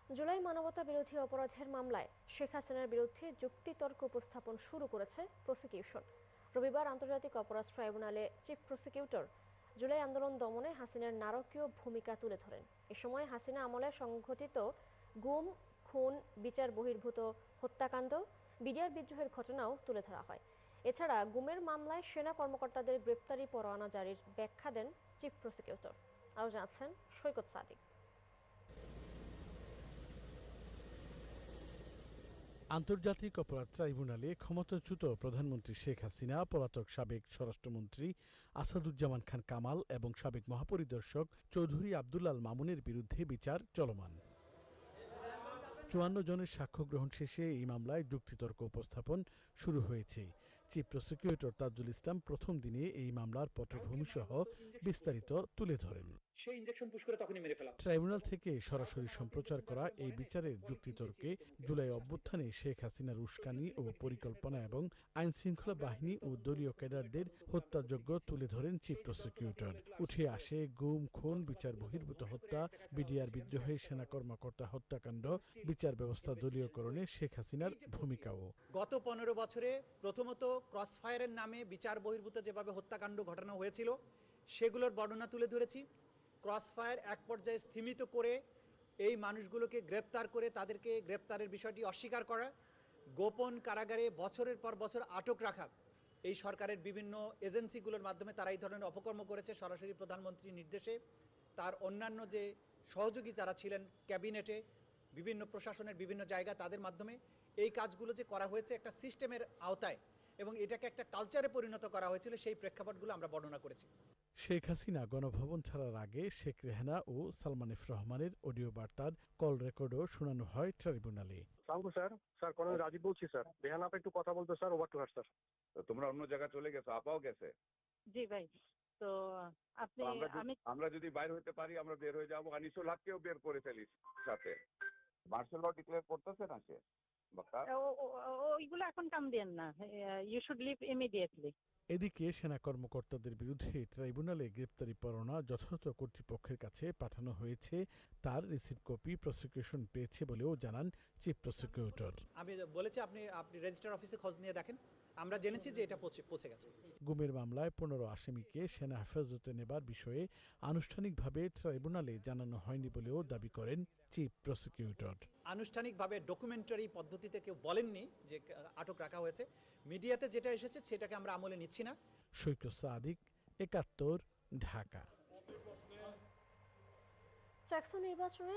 জুলাই মানবতা বিরোধী অপরাধের মামলায় শেখ হাসিনার বিরুদ্ধে যুক্তিতর্ক উপস্থাপন শুরু করেছে প্রসিকিউশন। রবিবার আন্তর্জাতিক অপরাধ ট্রাইব্যুনালে চিফ প্রসিকিউটর জুলাই আন্দোলন দমনে হাসিনার নারকীয় ভূমিকা তুলে ধরেন। এ সময় হাসিনা আমলে সংঘটিত গুম, খুন, বিচার বহির্ভূত হত্যাকাণ্ড, বিডিআর বিদ্রোহের ঘটনাও তুলে ধরা হয়। এছাড়া গুমের মামলায় সেনা কর্মকর্তাদের গ্রেপ্তারি পরোয়ানা জারির ব্যাখ্যা দেন চিফ প্রসিকিউটর। আরও জানাচ্ছেন সৈকত সাদিক। আন্তর্জাতিক অপরাধ ট্রাইব্যুনালে ক্ষমতাচ্যুত প্রধানমন্ত্রী শেখ হাসিনা, পলাতক সাবেক স্বরাষ্ট্রমন্ত্রী আসাদুজ্জামান খান কামাল এবং সাবেক মহাপরিদর্শক চৌধুরী আবদুল্লাল মামুনের বিরুদ্ধে বিচার চলমান। ৫৪ জনের সাক্ষ্য গ্রহণ শেষে এই মামলায় যুক্তিতর্ক উপস্থাপন শুরু হয়েছে। চিফ প্রসিকিউটর তাজুল ইসলাম প্রথম দিনে এই মামলার পটভূমি সহ বিস্তারিত তুলে ধরেন। ট্রাইব্যুনাল থেকে সরাসরি সম্প্রচার করা এই বিচারের যুক্তিতর্কে জুলাই অভ্যুত্থানে শেখ হাসিনার উস্কানি ও পরিকল্পনা এবং আইন শৃঙ্খলা বাহিনী ও দলীয় ক্যাডারদের হত্যাযজ্ঞ তুলে ধরেন চিফ প্রসিকিউটর। উঠে আসে গুম, খুন, বিচার বহির্ভূত হত্যা, বিডিআর বিদ্রোহে সেনা কর্মকর্তা হত্যাকাণ্ড, বিচার ব্যবস্থা দলীয়করণে শেখ হাসিনার ভূমিকাও। গত ১৫ বছরে প্রথমত ক্রসফায়ারের নামে বিচার বহির্ভূত যেভাবে হত্যাকাণ্ড ঘটানো হয়েছিল সেগুলোর বর্ণনা তুলে ধরেছি। ক্রসফায়ার এক পর্যায়ে স্থিমিত করে এই মানুষগুলোকে গ্রেপ্তার করে তাদেরকে গ্রেপ্তারের বিষয়টি অস্বীকার করা, গোপন কারাগারে বছরের পর বছর আটক রাখা, এই সরকারের বিভিন্ন এজেন্সিগুলোর মাধ্যমে তারা এই ধরনের অপকর্ম করেছে সরাসরি প্রধানমন্ত্রীর নির্দেশে। তার অন্যান্য যে সহযোগী যারা ছিলেন ক্যাবিনেটে, বিভিন্ন প্রশাসনের বিভিন্ন জায়গা, তাদের মাধ্যমে এই কাজগুলো যে করা হয়েছে একটা সিস্টেমের আওতায় এবং এটাকে একটা কালচারে পরিণত করা হয়েছিল, সেই প্রেক্ষাপটগুলো আমরা বর্ণনা করেছি। শেখ হাসিনা গণভবন ছাড়ার আগে শেখ রেহানা ও সালমান এফ রহমানের অডিও বার্তার কল রেকর্ডও শোনানো হয় ট্রাইব্যুনালে। স্যার কর্নেল রাজীব বলছি স্যার। রেহানা আপা একটু কথা বলতো sir, over to her sir. তোমরা অন্য জায়গায় চলে গেছো, আপাও গেছে। জি ভাই, তো আপনি আমরা যদি বাইর হইতে পারি আমরা বের হয়ে যাবো। আনিসুল হককেও বের করে ফেলিস সাথে। মার্শাল ল ডিক্লেয়ার করতেছে না সে বক্তা। ওইগুলো এখন কাম দেন না, ইউ শুড লিভ ইমিডিয়েটলি। এদিকে সেনা কর্মকর্তাদের বিরুদ্ধে ট্রাইব্যুনালে গ্রেপ্তারি পরোয়ানা যথাযথ কর্তৃপক্ষের কাছে পাঠানো হয়েছে। তার রিসিভ কপি প্রসিকিউশন পেয়েছে বলেও জানান চিফ প্রসিকিউটর। আমি বলেছি আপনি রেজিস্ট্রার অফিসে খোঁজ নিয়ে দেখেন, আমরা জেনেছি যে এটা পৌঁছে গেছে। গুমের মামলায় ১৫ আসামিকে সেনা হেফাজতে নেবার বিষয়ে আনুষ্ঠানিকভাবে ট্রাইব্যুনালে জানানো হয়নি বলেও দাবি করেন চিফ প্রসিকিউটর। আনুষ্ঠানিকভাবে ডকুমেন্টারি পদ্ধতিতে কেউ বলেননি যে আটক রাখা হয়েছে। মিডিয়াতে যেটা এসেছে সেটাকে আমরা আমলে নিচ্ছি না। সৈকত সাদিক, ৭১, ঢাকা। চাকসু নির্বাচনের